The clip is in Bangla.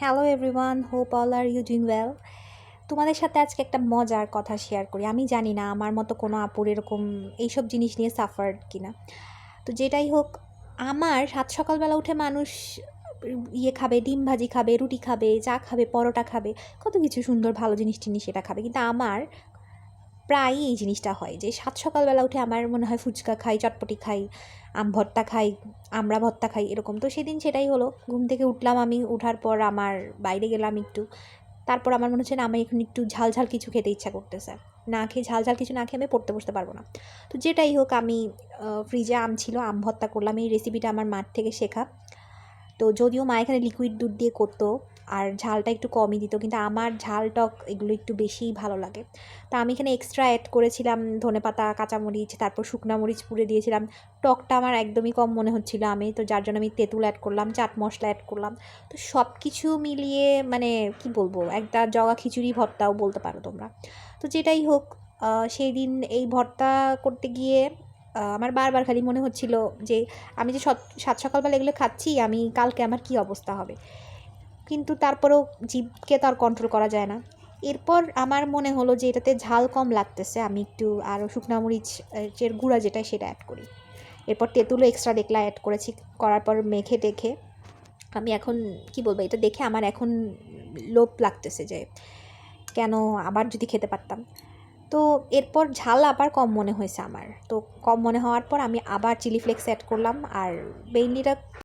Hello everyone, hope all are you doing well. তোমাদের সাথে আজকে একটা মজার কথা শেয়ার করি। আমি জানি না আমার মতো কোনো আপুর এরকম এইসব জিনিস নিয়ে সাফার কিনা। তো যেটাই হোক, আমার সাত সকালবেলা উঠে মানুষ ইয়ে খাবে, ডিম ভাজি খাবে, রুটি খাবে, চা খাবে, পরোটা খাবে, কত কিছু সুন্দর ভালো জিনিস টিনিস সেটা খাবে। কিন্তু আমার প্রায়ই এই জিনিসটা হয় যে সাত সকালবেলা উঠে আমার মনে হয় ফুচকা খাই, চটপটি খাই, আম ভর্তা খাই, আমড়া ভর্তা খাই, এরকম। তো সেদিন সেটাই হলো। ঘুম থেকে উঠলাম, আমি উঠার পর আমার বাইরে গেলাম একটু, তারপর আমার মনে হচ্ছে না আমি এখন একটু ঝাল ঝাল কিছু খেতে ইচ্ছা করতেছে। না খেয়ে ঝাল ঝাল কিছু না খেয়ে আমি পড়তে বসতে পারবো না। তো যেটাই হোক, আমি ফ্রিজে আম ছিল, আম ভর্তা করলাম। এই রেসিপিটা আমার মার থেকে শেখা। তো যদিও মা এখানে লিকুইড দুধ দিয়ে করতো আর ঝালটা একটু কমই দিত, কিন্তু আমার ঝাল টক এগুলো একটু বেশিই ভালো লাগে। তো আমি এখানে এক্সট্রা অ্যাড করেছিলাম ধনেপাতা, কাঁচামরিচ, তারপর শুকনা মরিচ পুড়ে দিয়েছিলাম। টকটা আমার একদমই কম মনে হচ্ছিল, আমি তো যার জন্য আমি তেঁতুল অ্যাড করলাম, চাট মশলা অ্যাড করলাম। তো সব কিছু মিলিয়ে মানে কি বলবো, একটা জগা খিচুড়ি ভর্তাও বলতে পারো তোমরা। তো যেটাই হোক, সেই দিন এই ভর্তা করতে গিয়ে আমার বারবার খালি মনে হচ্ছিল যে আমি যে সাত সকালবেলা এগুলো খাচ্ছি, আমি কালকে আমার কি অবস্থা হবে। কিন্তু তারপরেও জিভকে তো আর কন্ট্রোল করা যায় না। এরপর আমার মনে হলো যে এটাতে ঝাল কম লাগতেছে, আমি একটু আরও শুকনা মরিচ এর গুঁড়া যেটা সেটা অ্যাড করি। এরপর তেঁতুলও এক্সট্রা দেখলা অ্যাড করেছি। করার পর মেখে টেখে আমি এখন কি বলবো, এটা দেখে আমার এখন লোভ লাগতেছে যে কেন আবার যদি খেতে পারতাম। তো এরপর ঝাল আবার কম মনে হয়েছে আমার। তো কম মনে হওয়ার পর আমি আবার চিলি ফ্লেক্স অ্যাড করলাম, আর মেইনলিটা